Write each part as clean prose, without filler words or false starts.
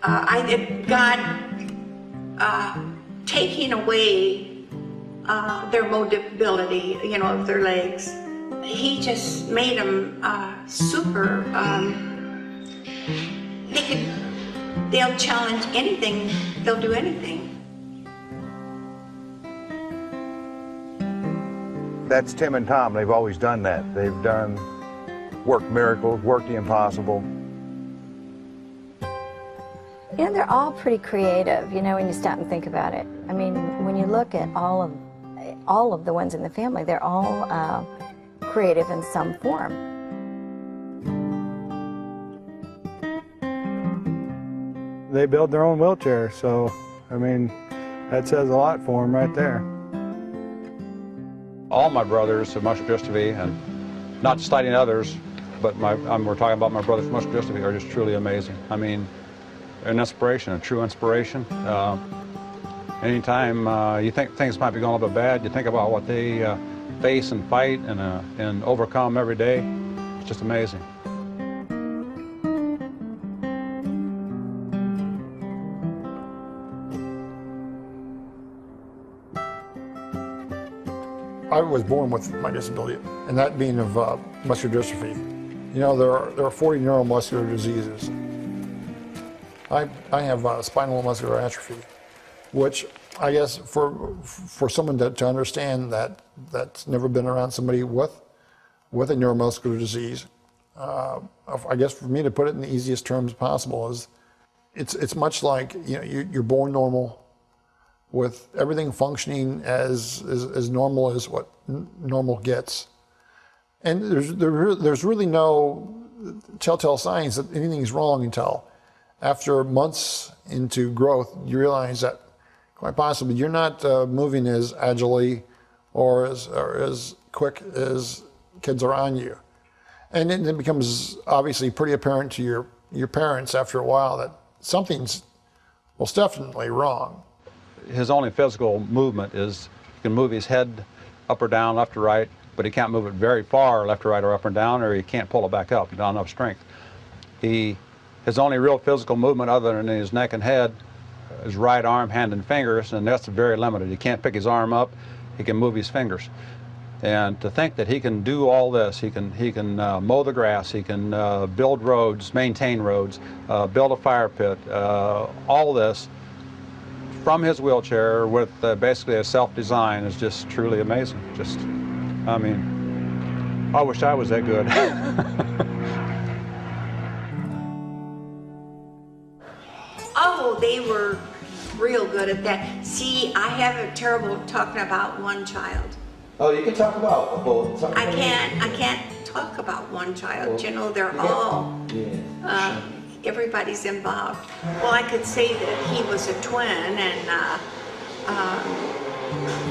God taking away their mobility, you know, of their legs. He just made them super. They'll challenge anything. They'll do anything. That's Tim and Tom. They've always done that. They've worked miracles, worked the impossible. You know, they're all pretty creative, you know, when you stop and think about it. I mean, when you look at all of the ones in the family, they're all creative in some form. They build their own wheelchair, so, I mean, that says a lot for them right there. All my brothers have muscular dystrophy, and not citing others, but we're talking about my brothers with muscular dystrophy, are just truly amazing. I mean, an inspiration, a true inspiration. Anytime you think things might be going a little bit bad, you think about what they face and fight and overcome every day. It's just amazing. I was born with my disability, and that being of muscular dystrophy. You know, there are 40 neuromuscular diseases. I have spinal muscular atrophy, which I guess for someone to understand that's never been around somebody with a neuromuscular disease, I guess for me to put it in the easiest terms possible is, it's much like, you know, you're born normal, with everything functioning as normal as what normal gets. And there's really no telltale signs that anything's wrong until after months into growth, you realize that quite possibly you're not moving as agilely or as quick as kids around you. And then it becomes obviously pretty apparent to your parents after a while that something's most definitely wrong. His only physical movement is he can move his head up or down, left or right, but he can't move it very far left or right or up or down, or he can't pull it back up. He doesn't have enough strength. His only real physical movement other than his neck and head is right arm, hand, and fingers, and that's very limited. He can't pick his arm up. He can move his fingers. And to think that he can do all this, he can mow the grass, he can build roads, maintain roads, build a fire pit, all this from his wheelchair with basically a self-design is just truly amazing. Just, I mean, I wish I was that good. Oh, they were real good at that. See, I have a terrible talking about one child. Oh, you can talk about both. I can't talk about one child. You know, they're all. Yeah. Everybody's involved. Well, I could say that he was a twin, and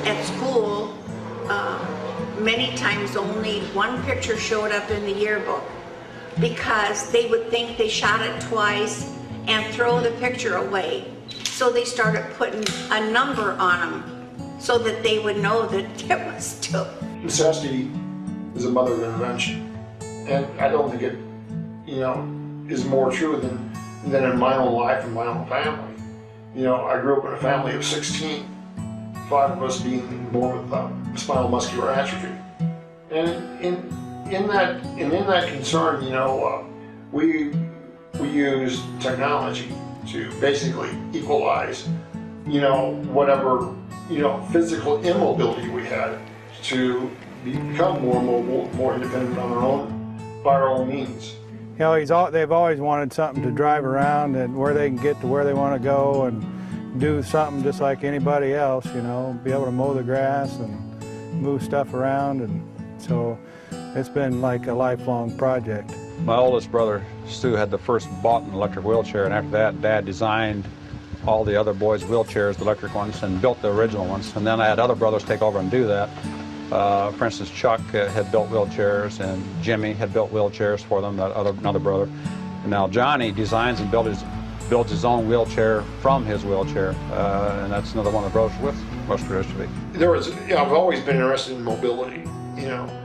at school, many times only one picture showed up in the yearbook because they would think they shot it twice and throw the picture away. So they started putting a number on them so that they would know that it was two. Necessity is a mother of invention, and I don't think it, you know, is more true than in my own life and my own family. You know, I grew up in a family of 16, 5 of us being born with spinal muscular atrophy. And in that concern, you know, we use technology to basically equalize, you know, whatever, you know, physical immobility we had to become more mobile, more independent on our own, by our own means. You know, they've always wanted something to drive around and where they can get to where they want to go and do something just like anybody else, you know, be able to mow the grass and move stuff around. And so it's been like a lifelong project. My oldest brother, Stu, had the first bought an electric wheelchair, and after that, Dad designed all the other boys' wheelchairs, the electric ones, and built the original ones. And then I had other brothers take over and do that. For instance, Chuck had built wheelchairs, and Jimmy had built wheelchairs for them, another brother. And now Johnny designs and builds his own wheelchair from his wheelchair, and that's another one of the brothers with muscular dystrophy. I've always been interested in mobility, you know.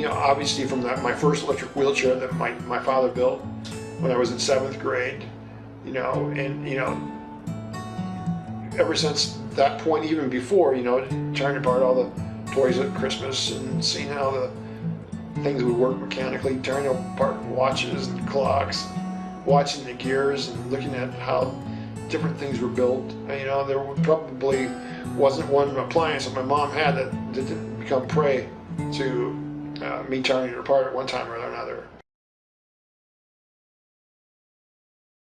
Obviously from my first electric wheelchair that my father built when I was in 7th grade, you know, and, you know, ever since that point, even before, you know, tearing apart all the toys at Christmas and seeing how the things would work mechanically, tearing apart watches and clocks, watching the gears and looking at how different things were built. And, you know, there probably wasn't one appliance that my mom had that didn't become prey to me tearing it apart at one time or another.